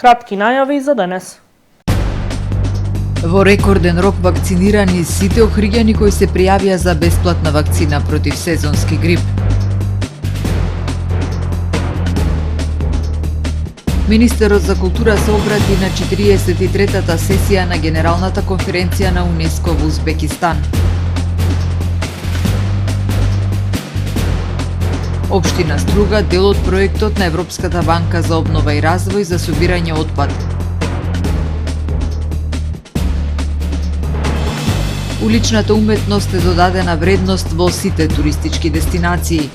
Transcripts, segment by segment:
Кратки најави за денес. Во рекорден рок вакцинирани сите охриѓани кои се пријавија за бесплатна вакцина против сезонски грип. Министерот за култура се обрати на 43-та сесија на Генералната конференција на УНЕСКО во Узбекистан. Општина Струга дел од проектот на Европската банка за обнова и развој за собирање отпад. Уличната уметност е додадена вредност во сите туристички дестинации.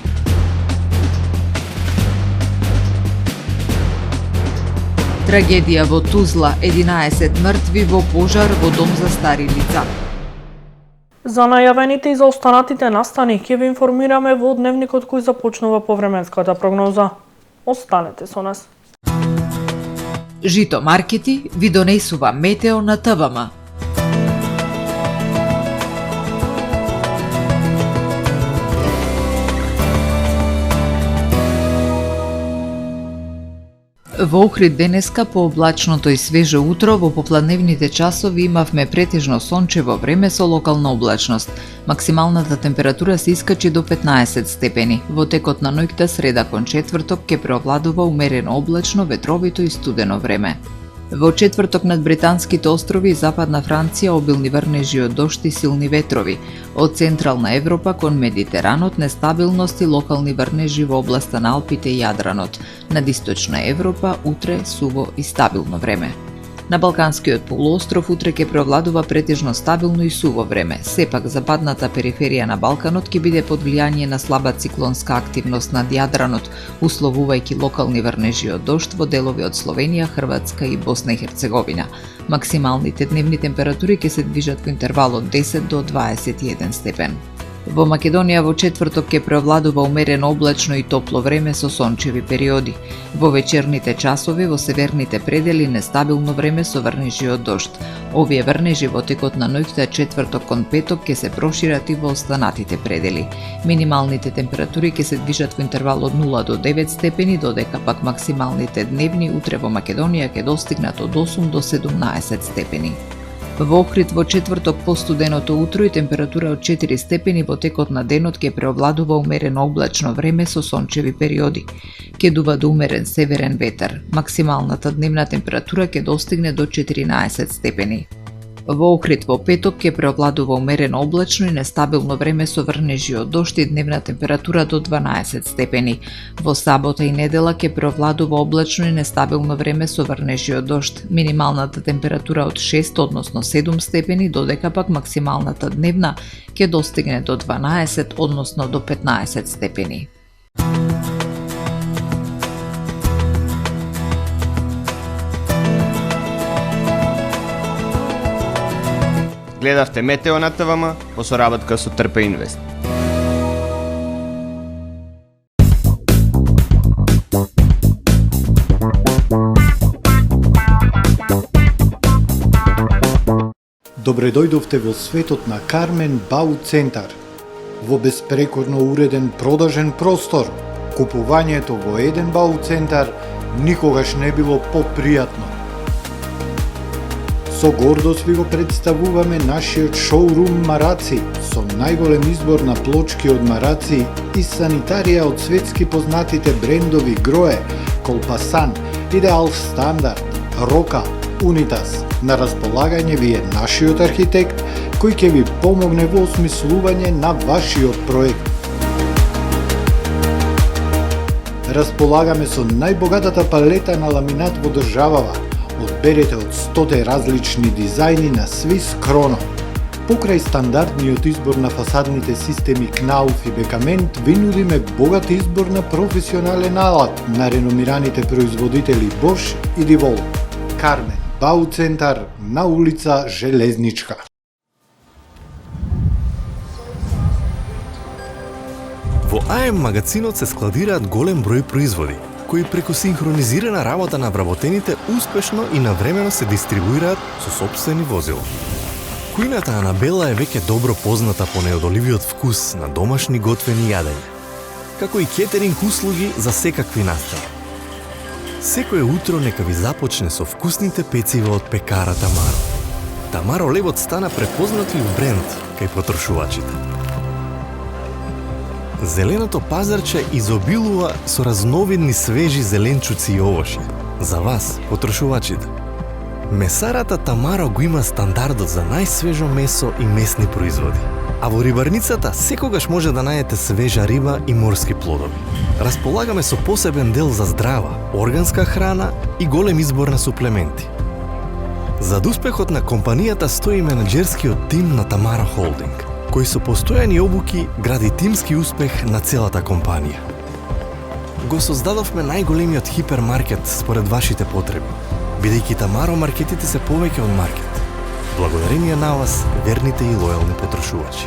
Трагедија во Тузла, 11 мртви во пожар во дом за стари лица. За најавените и за останатите настани ќе ви информираме во дневникот кој започнува повременската прогноза. Останете со нас. Жито маркети ви донесува Метео на ТВМ. Во Охрид денеска по облачното и свежо утро, во попладневните часови имавме претежно сончево време со локална облачност. Максималната температура се искачи до 15 степени. Во текот на ноќта среда кон четврток ќе преовладува умерено облачно, ветровито и студено време. Во четврток над британските острови и западна Франција обилни врнежи од дожд и силни ветрови. Од централна Европа кон Медитеранот нестабилност и локални врнежи во областа на Алпите и Јадранот. Над источна Европа утре суво и стабилно време. На Балканскиот полуостров утре ќе преовладува претежно стабилно и суво време. Сепак западната периферија на Балканот ќе биде под влијание на слаба циклонска активност над Јадранот, условувајќи локални врнежи од дожд во делови од Словенија, Хрватска и Босна и Херцеговина. Максималните дневни температури ќе се движат во интервал од 10 до 21 степен. Во Македонија во четврток ќе преовладува умерено облачно и топло време со сончеви периоди. Во вечерните часови во северните предели нестабилно време со врнежи од дожд. Овие врнежи во текот на ноќта четврток кон петок ќе се прошират и во останатите предели. Минималните температури ќе се движат во интервал од 0 до 9 степени, додека пак максималните дневни утре во Македонија ќе достигнат од 8 до 17 степени. Во Охрид во четврток постуденото утро и температура од 4 степени, во текот на денот ќе преовладува умерено облачно време со сончеви периоди. Ќе дува до умерен северен ветер. Максималната дневна температура ќе достигне до 14 степени. Во Охрид во петок ќе преовладува умерено облачно и нестабилно време со врнежи од дожд и дневна температура до 12 степени. Во сабота и недела ќе преовладува облачно и нестабилно време со врнежи од дожд. Минималната температура од 6, односно 7 степени, додека пак максималната дневна ќе достигне до 12, односно до 15 степени. Гледавте Метео на ТВМ по соработка со Трпе Инвест. Добре дојдовте во светот на Кармен Бау Центар. Во беспрекорно уреден продажен простор, купувањето во еден Бау Центар никогаш не било попријатно. Со гордост ви го представуваме нашиот шоурум Мараци, со најголем избор на плочки од мараци и санитарија од светски познатите брендови Грое, Колпасан, Идеал Стандард, Рока, Унитас. На располагање ви е нашиот архитект, кој ќе ви помогне во осмислување на вашиот проект. Располагаме со најбогатата палета на ламинат во државава. Одберете од 100 различни дизајни на Swiss Chrono. Покрај стандардниот избор на фасадните системи Knauf и Бекамент, ви нудиме богат избор на професионален алат на реномираните производители Bosch и DeWalt. Кармен Бау Центар на улица Железничка. Во АМ магазинот се складираат голем број производи, кои преку синхронизирана работа на вработените успешно и навремено се дистрибуираат со сопствени возила. Кујната Анабела е веќе добро позната по неодоливиот вкус на домашни готвени јадења, како и кетеринг услуги за секакви настани. Секое утро нека ви започне со вкусните пецива од пекара Тамаро. Тамаро левот стана препознатлив бренд кај потрошувачите. Зеленото пазарче изобилува со разновидни свежи зеленчуци и овошје. За вас, потрошувачите. Месарата Тамаро го има стандардот за најсвежо месо и месни производи. А во рибарницата секогаш може да најдете свежа риба и морски плодови. Располагаме со посебен дел за здрава, органска храна и голем избор на суплементи. Зад успехот на компанијата стои менаџерскиот тим на Тамаро Холдинг, кој со постојани обуки гради тимски успех на целата компанија. Го создадовме најголемиот хипермаркет според вашите потреби, бидејќи Тамаро маркетите се повеќе од маркет. Благодарение на вас, верните и лојални потрошувачи.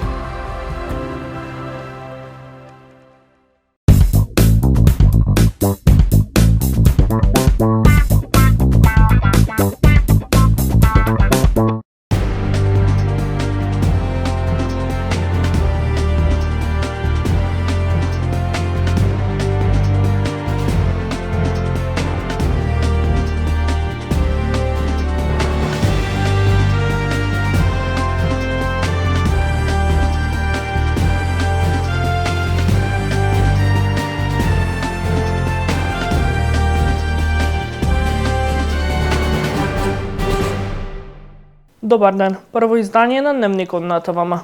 Добар ден, прво издание на Дневникот на ТВМ.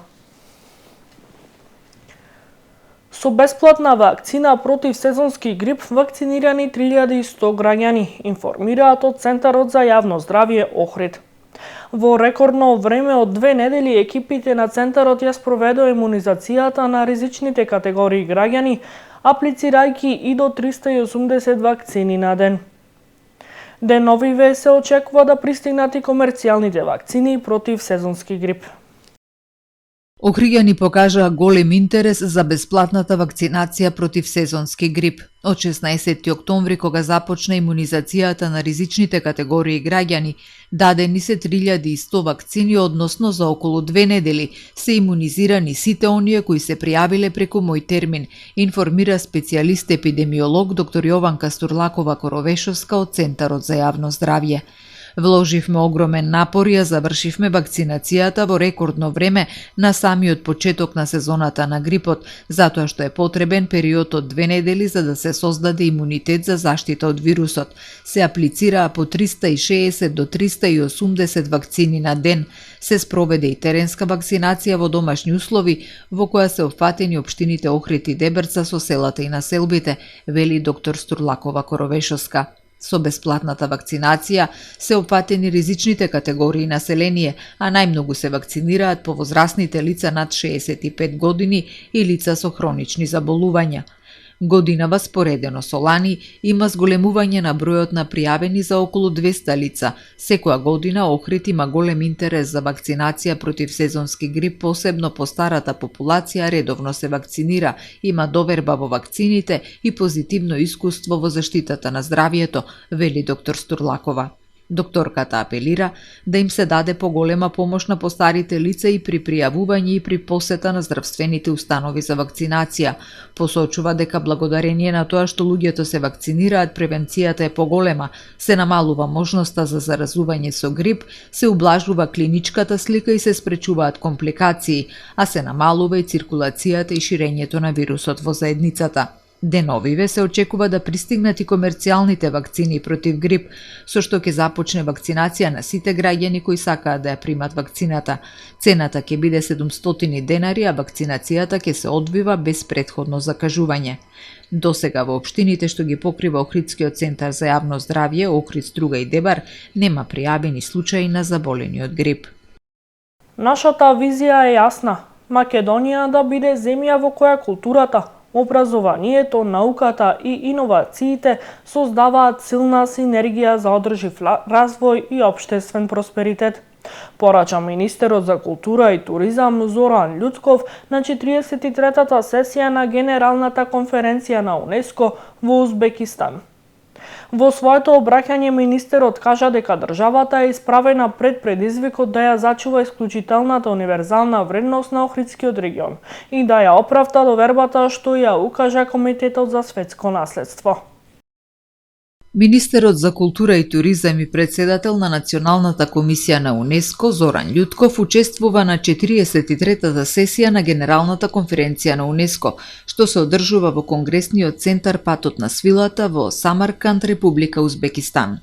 Со бесплатна вакцина против сезонски грип вакцинирани 3100 граѓани, информираат од Центарот за јавно здравје Охрид. Во рекордно време од 2 недели екипите на Центарот ја спроведоа имунизацијата на ризичните категории граѓани, аплицирајќи и до 380 вакцини на ден. Деновиве се очекува да пристигнат и комерцијалните вакцини против сезонски грип. Охриѓани покажаа голем интерес за бесплатната вакцинација против сезонски грип. Од 16 октомври, кога започна имунизацијата на ризичните категории граѓани, дадени се 3100 вакцини, односно за околу 2 недели се имунизирани сите оние кои се пријавиле преку мој термин, информира специјалист епидемиолог доктор Јованка Стурлакова-Коровешовска од Центарот за јавно здравје. Вложивме огромен напор и ја завршивме вакцинацијата во рекордно време на самиот почеток на сезоната на грипот, затоа што е потребен период од 2 недели за да се создаде имунитет за заштита од вирусот. Се аплицираа по 360 до 380 вакцини на ден. Се спроведе и теренска вакцинација во домашни услови, во која се опфатени општините Охрид и Дебрца со селата и населбите, вели доктор Стурлакова-Коровешовска. Со бесплатната вакцинација се опфатени ризичните категории население, а најмногу се вакцинираат повозрасните лица над 65 години и лица со хронични заболувања. Годинава споредено со лани има зголемување на бројот на пријавени за околу 200 лица. Секоја година Охрид има голем интерес за вакцинација против сезонски грип, посебно по старата популација редовно се вакцинира, има доверба во вакцините и позитивно искуство во заштитата на здравјето, вели доктор Стурлакова. Докторката апелира да им се даде поголема помош на постарите лица и при пријавување и при посета на здравствените установи за вакцинација. Посочува дека благодарение на тоа што луѓето се вакцинираат, превенцијата е поголема, се намалува можноста за заразување со грип, се ублажува клиничката слика и се спречуваат компликации, а се намалува и циркулацијата и ширењето на вирусот во заедницата. Деновиве се очекува да пристигнат и комерцијалните вакцини против грип, со што ќе започне вакцинација на сите граѓани кои сакаат да ја примат вакцината. Цената ќе биде 700 денари, а вакцинацијата ќе се одвива без претходно закажување. Досега во општините што ги покрива Охридскиот центар за јавно здравје, Охрид, Струга и Дебар, нема пријавени случаи на заболени од грип. Нашата визија е јасна. Македонија да биде земја во која културата, образованието, науката и иновациите создаваат силна синергија за одржив развој и општествен просперитет. Порача министерот за култура и туризам Зоран Љуцков на 43-та сесија на Генералната конференција на УНЕСКО во Узбекистан. Во своето обраќање министерот кажа дека државата е исправена пред предизвикот да ја зачува исклучителната универзална вредност на Охридскиот регион и да ја оправда довербата што ја укажа Комитетот за светско наследство. Министерот за култура и туризам и председател на Националната комисија на УНЕСКО Зоран Љутков учествува на 43-та сесија на Генералната конференција на УНЕСКО, што се одржува во Конгресниот центар Патот на свилата во Самарканд, Република Узбекистан.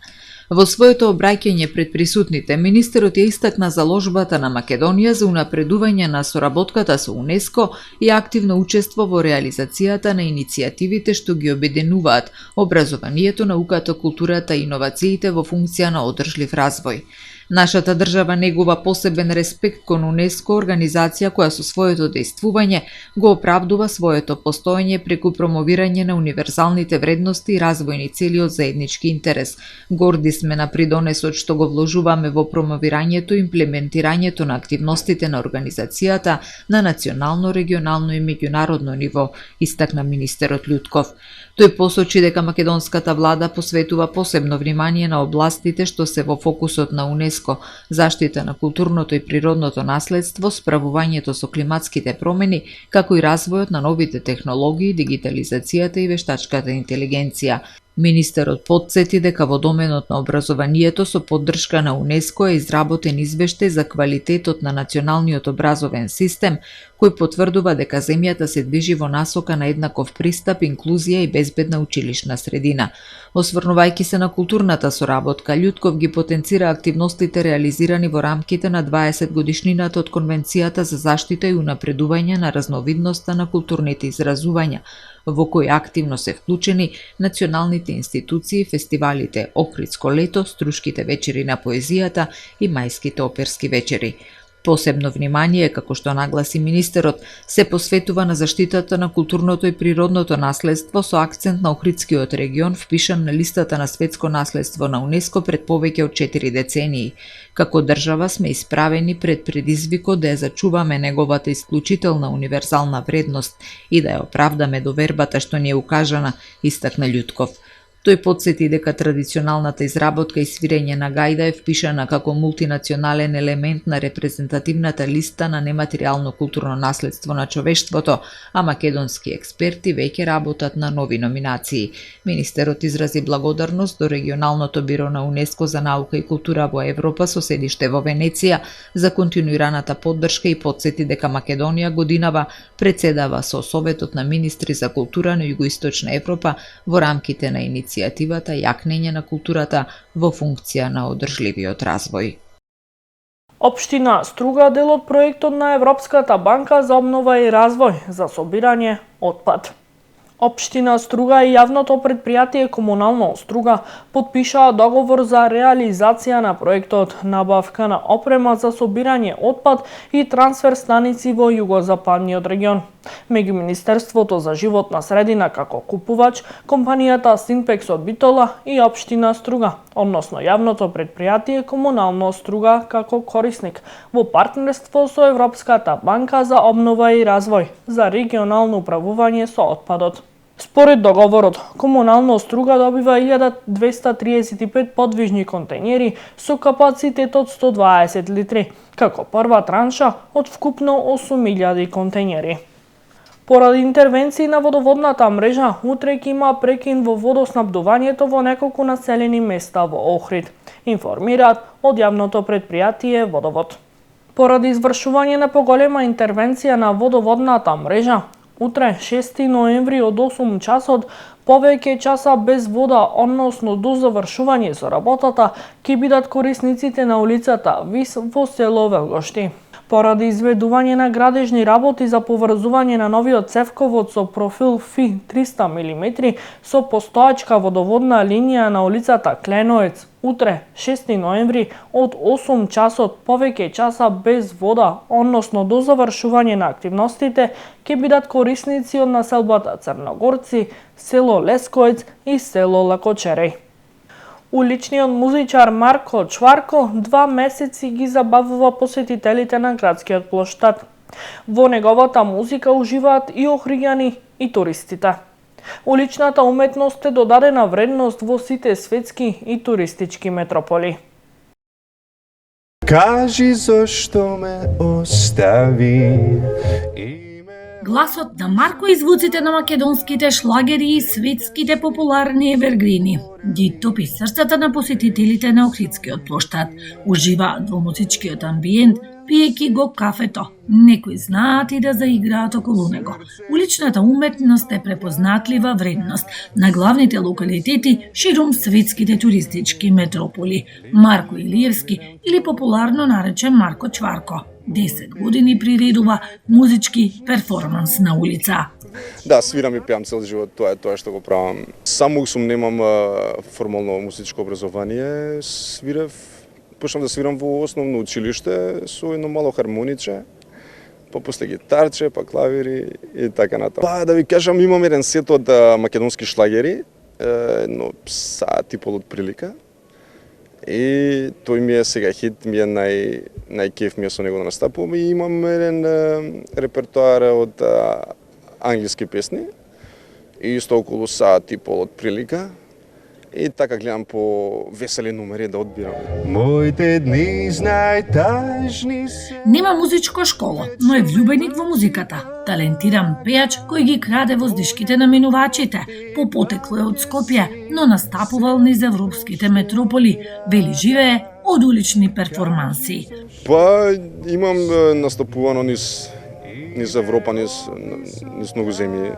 Во своето обраќање пред присутните, министерот ја истакна заложбата на Македонија за унапредување на соработката со УНЕСКО и активно учество во реализацијата на иницијативите што ги обединуваат образованието, науката, културата и иновациите во функција на одржлив развој. Нашата држава негува посебен респект кон УНЕСКО, организација која со своето дејствување го оправдува своето постоење преку промовирање на универзалните вредности и развојни цели од заеднички интерес. Горди сме на придонесот што го вложуваме во промовирањето и имплементирањето на активностите на организацијата на национално, регионално и меѓународно ниво, истакна министерот Љутков. Тој посочи дека македонската влада посветува посебно внимание на областите што се во фокусот на УНЕСКО: заштита на културното и природното наследство, справувањето со климатските промени, како и развојот на новите технологии, дигитализацијата и вештачката интелигенција. Министерот потсети дека во доменот на образованието со поддршка на УНЕСКО е изработен извештај за квалитетот на националниот образовен систем, кој потврдува дека земјата се движи во насока на еднаков пристап, инклузија и безбедна училишна средина. Осврнувајќи се на културната соработка, Љутков ги потенцира активностите реализирани во рамките на 20 годишнината од Конвенцијата за заштита и унапредување на разновидноста на културните изразувања, во кој активно се вклучени националните институции, фестивалите Охридско лето, Струшките вечери на поезијата и Мајските оперски вечери. Посебно внимание, како што нагласи министерот, се посветува на заштитата на културното и природното наследство со акцент на Охридскиот регион, впишан на листата на светско наследство на УНЕСКО пред повеќе од 4 децении. Како држава сме исправени пред предизвикот да ја зачуваме неговата исклучителна универзална вредност и да ја оправдаме довербата што ни е укажана, истакна Љутков. Тој потсети дека традиционалната изработка и свирење на гајда е впишана како мултинационален елемент на репрезентативната листа на нематеријално културно наследство на човештвото, а македонски експерти веќе работат на нови номинации. Министерот изрази благодарност до регионалното биро на УНЕСКО за наука и култура во Европа со седиште во Венеција за континуираната поддршка и потсети дека Македонија годинава председава со Советот на министри за култура на Југоисточна Европа во рамките на иницијативата Јакнење на културата во функција на одржливиот развој. Општина Струга дел од проектот на Европската банка за обнова и развој за собирање отпад. Општина Струга и јавното предпријатие Комунално Струга потпишаа договор за реализација на проектот набавка на опрема за собирање отпад и трансфер станици во југозападниот регион. Меѓу Министерството за животна средина како купувач, компанијата Синпекс од Битола и Општина Струга, односно јавното предпријатие Комунално Струга како корисник, во партнерство со Европската банка за обнова и развој за регионално управување со отпадот. Според договорот, Комунално Струга добива 1235 подвижни контејнери со капацитет од 120 литри, како прва транша од вкупно 8000 контејнери. Поради интервенции на водоводната мрежа, утре ќе има прекин во водоснабдувањето во неколку населени места во Охрид, информираат од јавното предпријатие Водовод. Поради извршување на поголема интервенција на водоводната мрежа, утре, 6 ноември од 8 часот, повеќе часа без вода, односно до завршување со работата, ќе бидат корисниците на улицата Вис во село Велгошти. Поради изведување на градежни работи за поврзување на новиот цевковод со профил Фи 300 мм со постојачка водоводна линија на улицата Кленоец, утре, 6 ноември, од 8 часот повеќе часа без вода, односно до завршување на активностите, ќе бидат корисници од населбата Црногорци, село Лескоец и село Лакочереј. Уличниот музичар Марко Чварко 2 месеци ги забавува посетителите на градскиот плоштад. Во неговата музика уживаат и охриѓани и туристите. Уличната уметност е додадена вредност во сите светски и туристички метрополи. Кажи зошто ме остави и ме Гласот на Марко и звуците на македонските шлагери и светските популарни евергрини ги топи срцата на посетителите на Охридскиот плоштад. Уживаат во музичкиот амбиент, пиејќи го кафето. Некои знаат и да заиграат околу него. Уличната уметност е препознатлива вредност на главните локалитети ширум светските туристички метрополи. Марко Илиевски, или популарно наречен Марко Чварко, 10 години приредува музички перформанс на улица. Да, свирам и пеам цел живот, тоа е тоа што го правам. Само сум немам формално музичко образование, почнав да свирам во основно училиште со едно мало хармониче, па после гитарче, па клавири и така натаму. Па да ви кажам, имам еден сет од македонски шлагери, едно саат и пол од прилика. И тој ми е сега хит, ми е најкеф ми е со него да настапувам, и имам еден репертоар од англиски песни, и исто околу саат и пол од прилика. И така гледам по весели номери да одбирам. Моите дни најтажни се. Нема музичко школа, но е влюбеник во музиката. Талентиран пејач кој ги краде воздишките на минувачите. По потекло е од Скопје, но настапувал низ европските метрополи. Вели живее од улични перформанси. Па имам настапувано низ Европа, низ многу земји.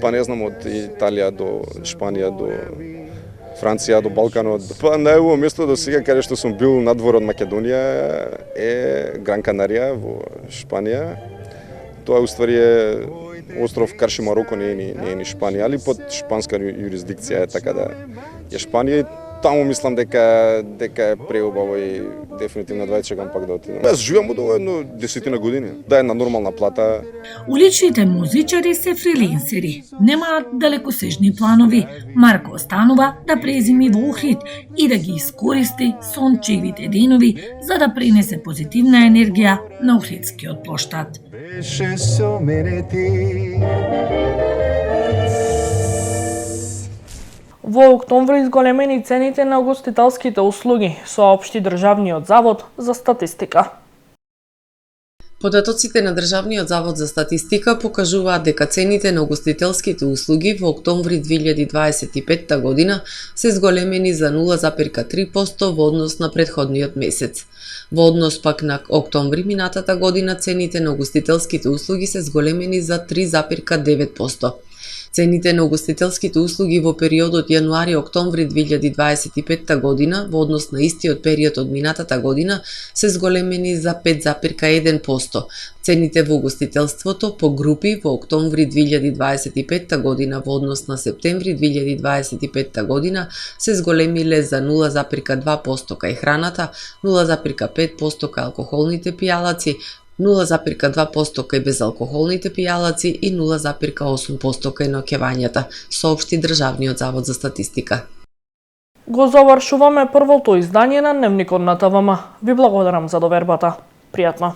Па не знам, од Италија до Шпанија, до Франција, до Балканот. Па најубаво место до сега каде што сум бил надвор од Македонија е Гран Канарија во Шпанија. Тоа уствари е остров Карши Мароко, не е ни Шпанија, али под шпанска юрисдикција е, така да е Шпанија. Таму мислам дека е преубаво и дефинитивно да чекам пак да отидам. Јас живеам од едно 10 години. Да, една нормална плата. Уличните музичари се фриленсери, немаат далекосежни планови. Марко останува да презими во Охрид и да ги искористи сончевите денови за да пренесе позитивна енергија на Охридскиот плоштад. Беше со мене ти. Во октомври зголемени цените на угостителските услуги, соопшти Државниот завод за статистика. Податоците на Државниот завод за статистика покажуваат дека цените на угостителските услуги во октомври 2025 година се зголемени за 0,3% во однос на претходниот месец. Во однос пак на октомври минатата година цените на угостителските услуги се зголемени за 3,9%. Цените на угостителските услуги во периодот јануари-октомври 2025 година во однос на истиот период од минатата година се зголемени за 5,1%. Цените во угостителството по групи во октомври 2025 година во однос на септември 2025 година се зголемиле за 0,2% кај храната, 0,5% кај алкохолните пијалаци, 0,2% кај безалкохолните пијалаци и 0,8% кај ноќевањата, соопшти Државниот завод за статистика. Го завршуваме првото издание на Дневникот на ТВМ. Ви благодарам за довербата. Пријатно.